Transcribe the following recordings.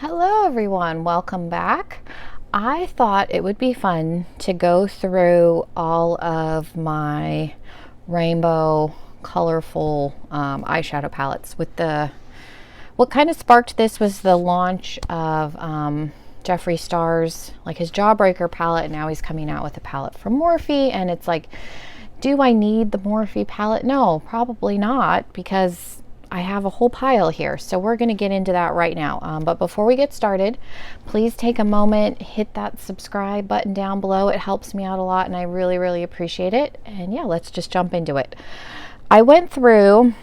Hello everyone, welcome back. I thought it would be fun to go through all of my rainbow colorful eyeshadow palettes with what kind of sparked this was the launch of Jeffree Star's, like his Jawbreaker palette, and now he's coming out with a palette from Morphe, and it's like, do I need the Morphe palette? No, probably not, because I have a whole pile here. So we're going to get into that right now. But before we get started, please take a moment, hit that subscribe button down below. It helps me out a lot and I really, really appreciate it. And yeah, let's just jump into it. I went through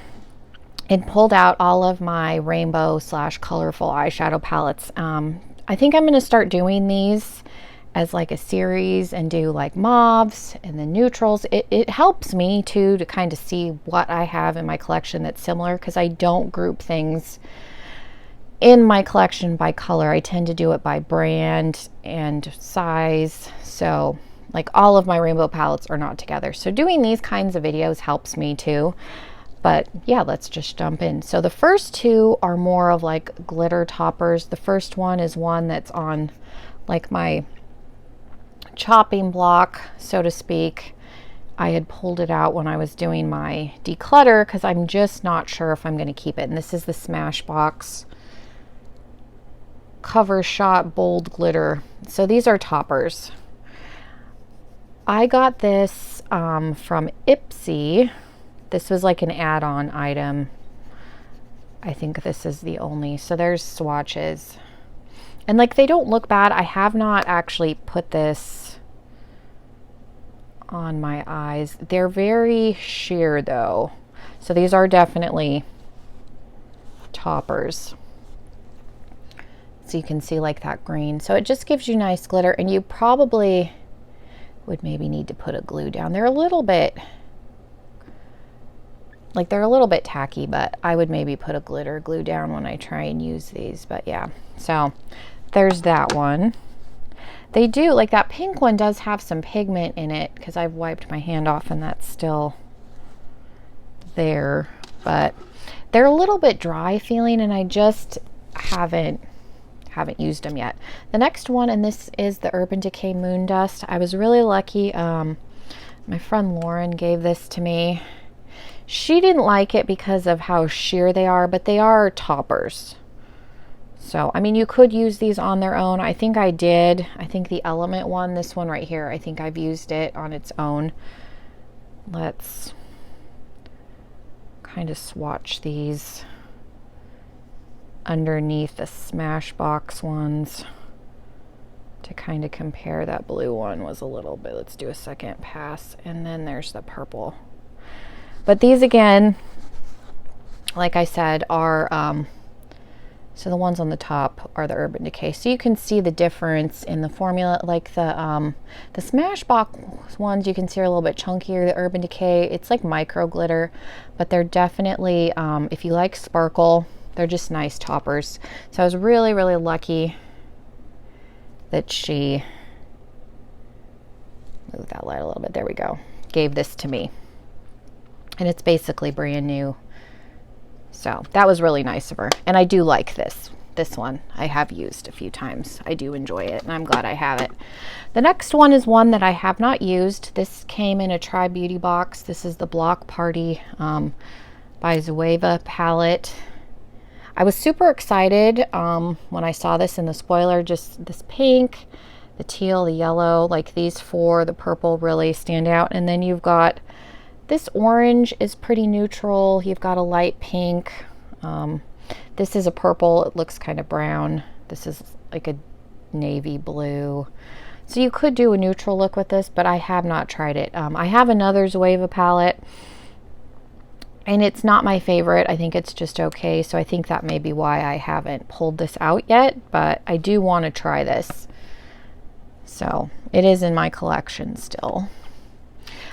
and pulled out all of my rainbow / colorful eyeshadow palettes. I think I'm going to start doing these as like a series and do like mauves and then neutrals. It helps me too to kind of see what I have in my collection that's similar, because I don't group things in my collection by color. I tend to do it by brand and size. So like all of my rainbow palettes are not together. So doing these kinds of videos helps me too. But yeah, let's just jump in. So the first two are more of like glitter toppers. The first one is one that's on like my chopping block, so to speak. I had pulled it out when I was doing my declutter because I'm just not sure if I'm going to keep it. And this is the Smashbox Cover Shot Bold Glitter. So these are toppers. I got this from Ipsy. This was like an add-on item. I think this is the only. So there's swatches. And like they don't look bad. I have not actually put this on my eyes. They're very sheer though. So these are definitely toppers. So you can see like that green. So it just gives you nice glitter, and you probably would maybe need to put a glue down. They're a little bit tacky, but I would maybe put a glitter glue down when I try and use these. But yeah, so there's that one. They do, like that pink one does have some pigment in it because I've wiped my hand off and that's still there, but they're a little bit dry feeling and I just haven't used them yet. The next one, and this is the Urban Decay Moon Dust. I was really lucky. My friend Lauren gave this to me. She didn't like it because of how sheer they are, but they are toppers. So, I mean, you could use these on their own. I think I did. I think the Element one, this one right here, I think I've used it on its own. Let's kind of swatch these underneath the Smashbox ones to kind of compare. That blue one was a little bit. Let's do a second pass. And then there's the purple. But these, again, like I said, are... so the ones on the top are the Urban Decay. So you can see the difference in the formula. Like the Smashbox ones, you can see are a little bit chunkier. The Urban Decay, it's like micro glitter, but they're definitely, if you like sparkle, they're just nice toppers. So I was really, really lucky that she, move that light a little bit, there we go, gave this to me. And it's basically brand new. So that was really nice of her. And I do like this one. I have used a few times. I do enjoy it and I'm glad I have it. The next one is one that I have not used. This came in a Try Beauty box. This is the Block Party by Juvia palette. I was super excited when I saw this in the spoiler. Just this pink, the teal, the yellow, like these four, the purple really stand out. And then you've got this orange is pretty neutral. You've got a light pink. This is a purple. It looks kind of brown. This is like a navy blue. So you could do a neutral look with this, but I have not tried it. I have another Juvia palette, and it's not my favorite. I think it's just okay. So I think that may be why I haven't pulled this out yet, but I do want to try this. So it is in my collection still.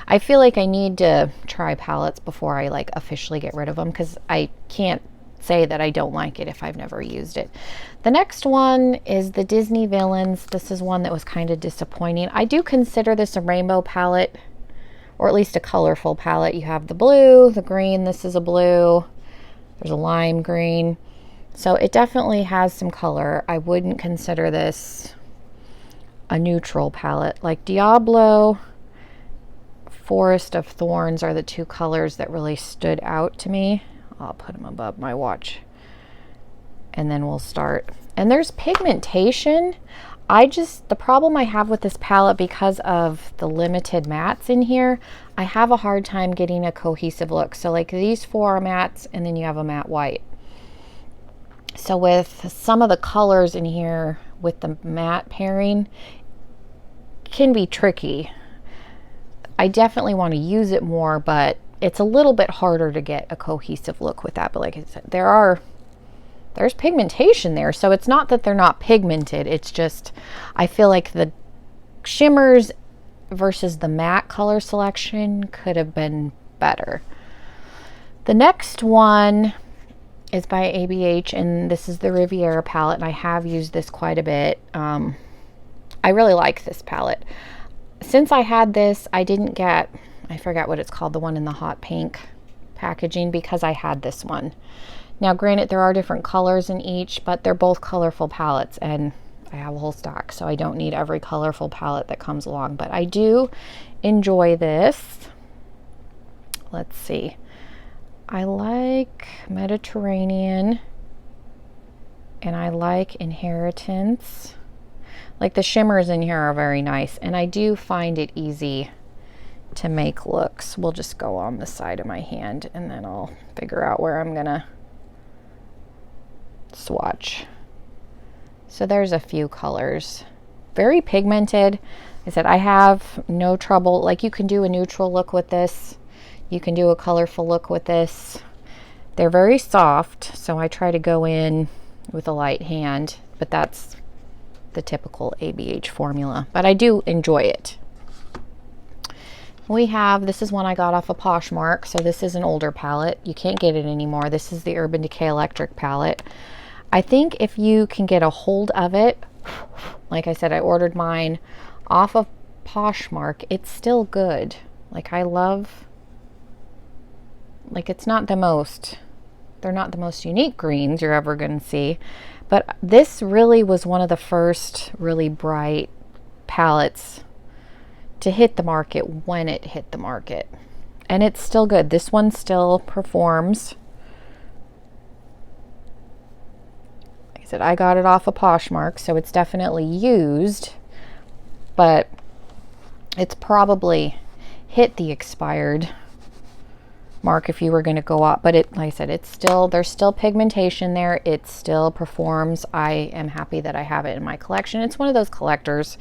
I feel like I need to try palettes before I like officially get rid of them, because I can't say that I don't like it if I've never used it. The next one is the Disney Villains. This is one that was kind of disappointing. I do consider this a rainbow palette, or at least a colorful palette. You have the blue, the green, this is a blue, there's a lime green. So it definitely has some color. I wouldn't consider this a neutral palette. Like Diablo, Forest of Thorns are the two colors that really stood out to me. I'll put them above my watch. And then we'll start. And there's pigmentation. The problem I have with this palette, because of the limited mattes in here, I have a hard time getting a cohesive look. So like these four are mattes, and then you have a matte white. So with some of the colors in here with the matte pairing, can be tricky. I definitely want to use it more, but it's a little bit harder to get a cohesive look with that. But like I said, there's pigmentation there. So it's not that they're not pigmented. It's just, I feel like the shimmers versus the matte color selection could have been better. The next one is by ABH, and this is the Riviera palette, and I have used this quite a bit. I really like this palette. Since I had this, I didn't get, I forget what it's called, the one in the hot pink packaging, because I had this one. Now granted, there are different colors in each, but they're both colorful palettes, and I have a whole stock, so I don't need every colorful palette that comes along, but I do enjoy this. Let's see. I like Mediterranean, and I like Inheritance. Like the shimmers in here are very nice, and I do find it easy to make looks. We'll just go on the side of my hand, and then I'll figure out where I'm gonna swatch. So there's a few colors. Very pigmented. I said I have no trouble. Like you can do a neutral look with this. You can do a colorful look with this. They're very soft, so I try to go in with a light hand, but that's the typical ABH formula. But I do enjoy it. We have, this is one I got off of Poshmark, so this is an older palette. You can't get it anymore. This is the Urban Decay Electric palette. I think if you can get a hold of it, like I said, I ordered mine off of Poshmark. It's still good. Like I love, like it's not the most, they're not the most unique greens you're ever going to see, but this really was one of the first really bright palettes to hit the market when it hit the market. And it's still good. This one still performs. Like I said, I got it off of Poshmark, so it's definitely used, but it's probably hit the expired mark if you were going to go up. But it, like I said, it's still, there's still pigmentation there. It still performs. I am happy that I have it in my collection. It's one of those collector's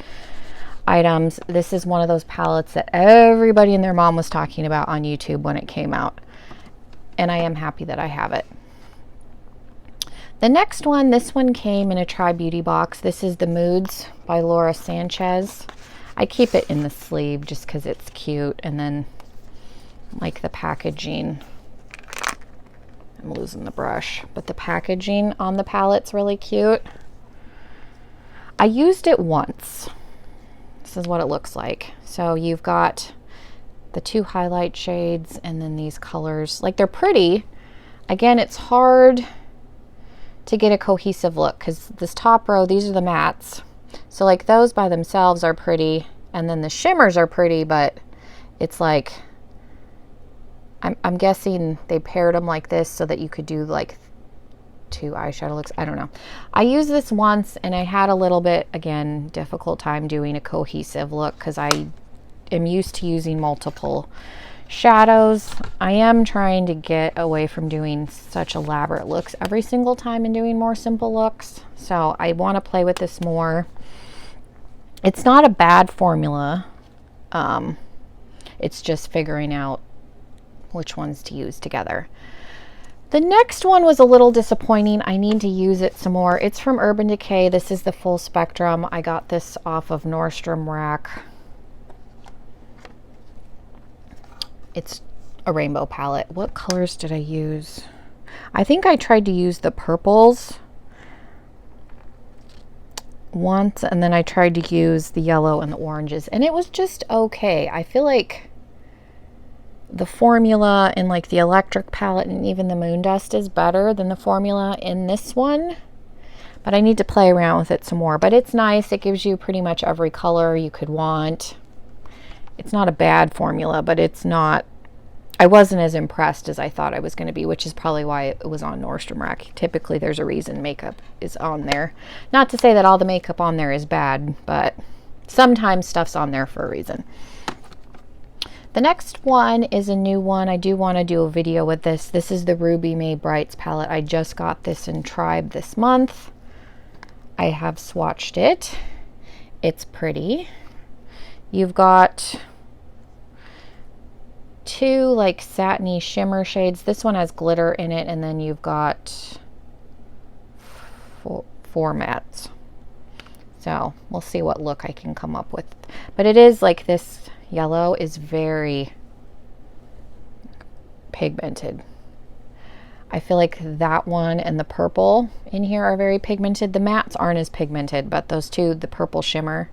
items. This is one of those palettes that everybody and their mom was talking about on YouTube when it came out, and I am happy that I have it. The next one, this one came in a Try Beauty box. This is the Moods by Laura Sanchez. I keep it in the sleeve just because it's cute, and then like the packaging, I'm losing the brush, but the packaging on the palette's really cute. I used it once. This is what it looks like. So you've got the two highlight shades and then these colors. Like they're pretty. Again, it's hard to get a cohesive look because this top row, these are the mattes. So like those by themselves are pretty, and then the shimmers are pretty, but it's like, I'm guessing they paired them like this so that you could do like two eyeshadow looks. I don't know. I used this once and I had a little bit, again, difficult time doing a cohesive look because I am used to using multiple shadows. I am trying to get away from doing such elaborate looks every single time and doing more simple looks. So I want to play with this more. It's not a bad formula. It's just figuring out which ones to use together. The next one was a little disappointing. I need to use it some more. It's from Urban Decay. This is the Full Spectrum. I got this off of Nordstrom Rack. It's a rainbow palette. What colors did I use? I think I tried to use the purples once, and then I tried to use the yellow and the oranges, and it was just okay. I feel like the formula in like the electric palette and even the moon dust is better than the formula in this one. But I need to play around with it some more. But it's nice. It gives you pretty much every color you could want. It's not a bad formula, but it's not, I wasn't as impressed as I thought I was going to be, which is probably why it was on Nordstrom Rack. Typically there's a reason makeup is on there. Not to say that all the makeup on there is bad, but sometimes stuff's on there for a reason. The next one is a new one. I do want to do a video with this. This is the Ruby May Brights palette. I just got this in Tribe this month. I have swatched it. It's pretty. You've got two like satiny shimmer shades. This one has glitter in it, and then you've got four mattes. So we'll see what look I can come up with. But it is like this yellow is very pigmented. I feel like that one and the purple in here are very pigmented. The mattes aren't as pigmented, but those two, the purple shimmer,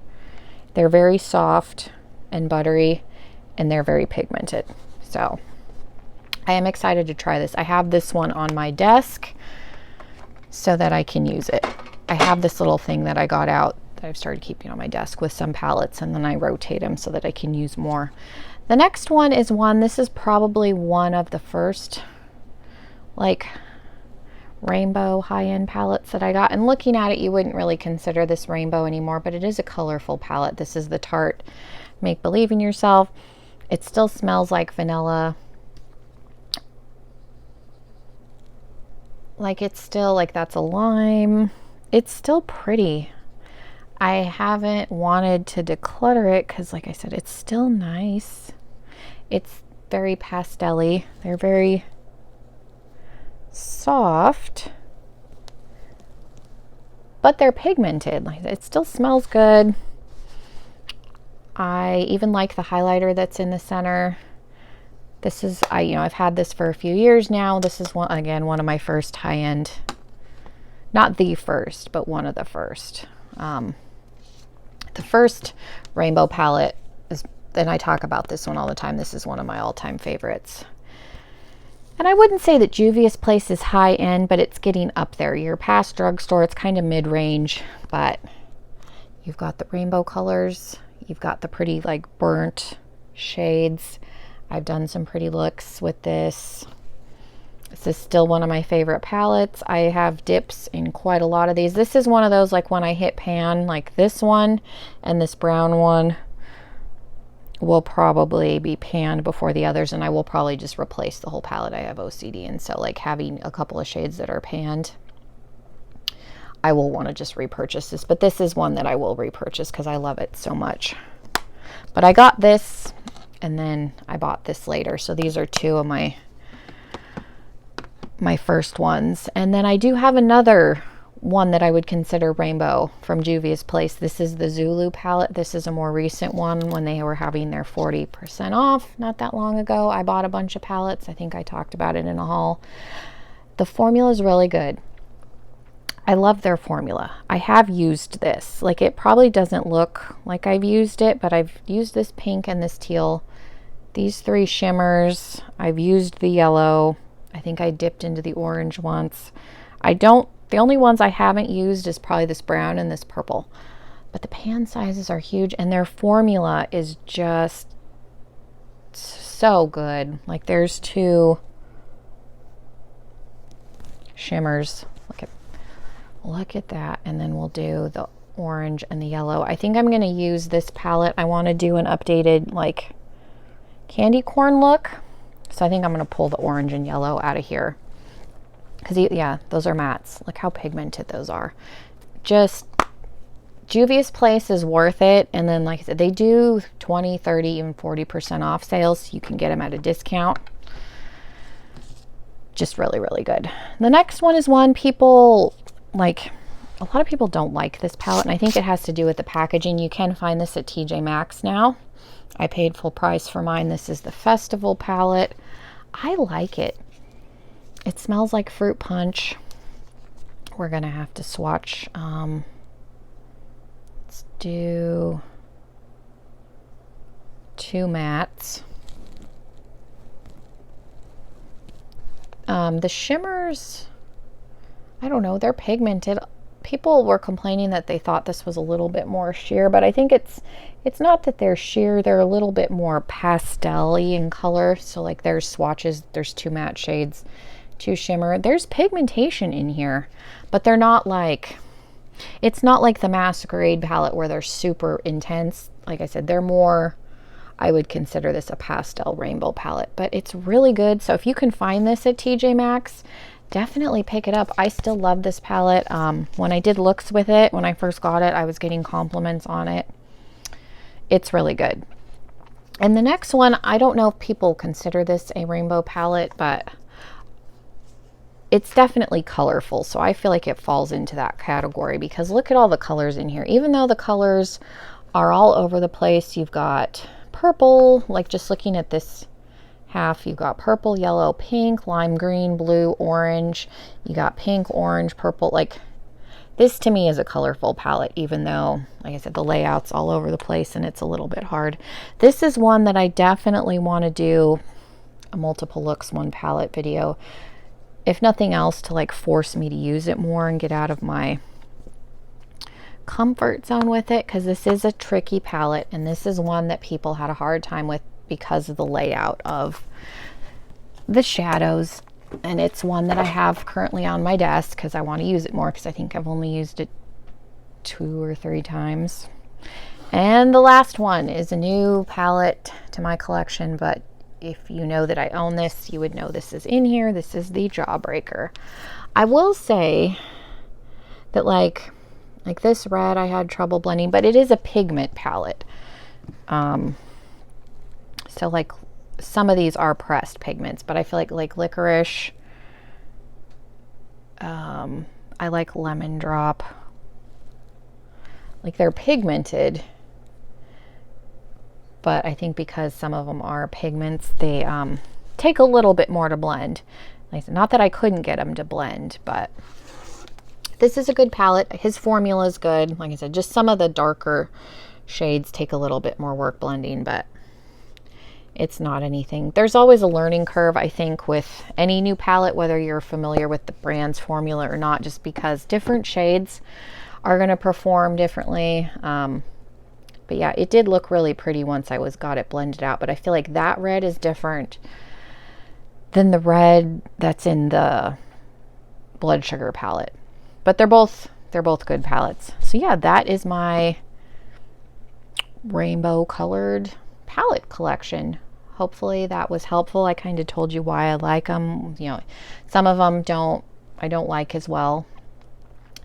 they're very soft and buttery, and they're very pigmented. So I am excited to try this. I have this one on my desk so that I can use it. I have this little thing that I got out that I've started keeping on my desk with some palettes, and then I rotate them so that I can use more. The next one is one, this is probably one of the first like rainbow high-end palettes that I got. And looking at it, you wouldn't really consider this rainbow anymore, but it is a colorful palette. This is the Tarte Make Believe in Yourself. It still smells like vanilla. Like it's still like that's a lime. It's still pretty. I haven't wanted to declutter it because like I said, it's still nice. It's very pastel-y. They're very soft, but they're pigmented. Like it still smells good. I even like the highlighter that's in the center. This is, I've had this for a few years now. This is one, again, one of my first high-end, not the first, but one of the first. The first rainbow palette is, and I talk about this one all the time. This is one of my all-time favorites. And I wouldn't say that Juvia Space is high-end, but it's getting up there. You're past drugstore, it's kind of mid-range, but you've got the rainbow colors. You've got the pretty like burnt shades. I've done some pretty looks with this. This is still one of my favorite palettes. I have dips in quite a lot of these. This is one of those like when I hit pan, like this one and this brown one will probably be panned before the others, and I will probably just replace the whole palette. I have OCD, and so like having a couple of shades that are panned, I will want to just repurchase this. But this is one that I will repurchase because I love it so much. But I got this and then I bought this later. So these are two of my first ones. And then I do have another one that I would consider rainbow from Juvia Space. This is the Zulu palette. This is a more recent one when they were having their 40% off not that long ago. I bought a bunch of palettes. I think I talked about it in a haul. The formula is really good. I love their formula. I have used this. Like it probably doesn't look like I've used it, but I've used this pink and this teal, these three shimmers. I've used the yellow. I think I dipped into the orange once. The only ones I haven't used is probably this brown and this purple, but the pan sizes are huge and their formula is just so good. Like there's two shimmers. Look at that. And then we'll do the orange and the yellow. I think I'm going to use this palette. I want to do an updated like candy corn look. So I think I'm going to pull the orange and yellow out of here. Because, yeah, those are mattes. Look how pigmented those are. Just, Juvia Space is worth it. And then, like I said, they do 20, 30, even 40% off sales. So you can get them at a discount. Just really, really good. The next one is one people, like, a lot of people don't like this palette. And I think it has to do with the packaging. You can find this at TJ Maxx now. I paid full price for mine. This is the Festival palette. I like it. It smells like fruit punch. We're gonna have to swatch. Let's do two mattes. The shimmers, I don't know, they're pigmented. People were complaining that they thought this was a little bit more sheer, but I think it's not that they're sheer, they're a little bit more pastel-y in color. So like there's swatches, there's 2 matte shades, 2 shimmer. There's pigmentation in here, but they're not like, it's not like the Masquerade palette where they're super intense. Like I said, they're more, I would consider this a pastel rainbow palette, but it's really good. So if you can find this at TJ Maxx, definitely pick it up. I still love this palette. When I did looks with it, when I first got it, I was getting compliments on it. It's really good. And the next one, I don't know if people consider this a rainbow palette, but it's definitely colorful. So I feel like it falls into that category because look at all the colors in here. Even though the colors are all over the place, you've got purple, like just looking at this half, you've got purple, yellow, pink, lime green, blue, orange. You got pink, orange, purple. Like this to me is a colorful palette, even though, like I said, the layout's all over the place and it's a little bit hard. This is one that I definitely want to do a multiple looks, one palette video. If nothing else, to like force me to use it more and get out of my comfort zone with it, because this is a tricky palette and this is one that people had a hard time with because of the layout of the shadows. And it's one that I have currently on my desk because I want to use it more, because I think I've only used it 2 or 3 times. And the last one is a new palette to my collection, but if you know that I own this, you would know this is in here. This is the Jawbreaker. I will say that like this red I had trouble blending, but it is a pigment palette. So like some of these are pressed pigments, but I feel like licorice, I like lemon drop, like they're pigmented, but I think because some of them are pigments, they take a little bit more to blend. Like, not that I couldn't get them to blend, but this is a good palette. His formula is good. Like I said, just some of the darker shades take a little bit more work blending, but it's not anything. There's always a learning curve, I think, with any new palette, whether you're familiar with the brand's formula or not, just because different shades are going to perform differently. But yeah, it did look really pretty once I got it blended out, but I feel like that red is different than the red that's in the Blood Sugar palette. But they're both good palettes. So yeah, that is my rainbow colored palette collection. Hopefully that was helpful. I kind of told you why I like them. You know, some of them I don't like as well.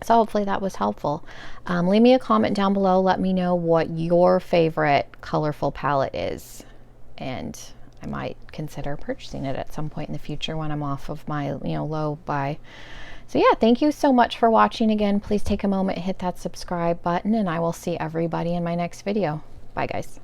So hopefully that was helpful. Leave me a comment down below. Let me know what your favorite colorful palette is, and I might consider purchasing it at some point in the future when I'm off of my low buy. So yeah, thank you so much for watching. Again, please take a moment, hit that subscribe button, and I will see everybody in my next video. Bye guys.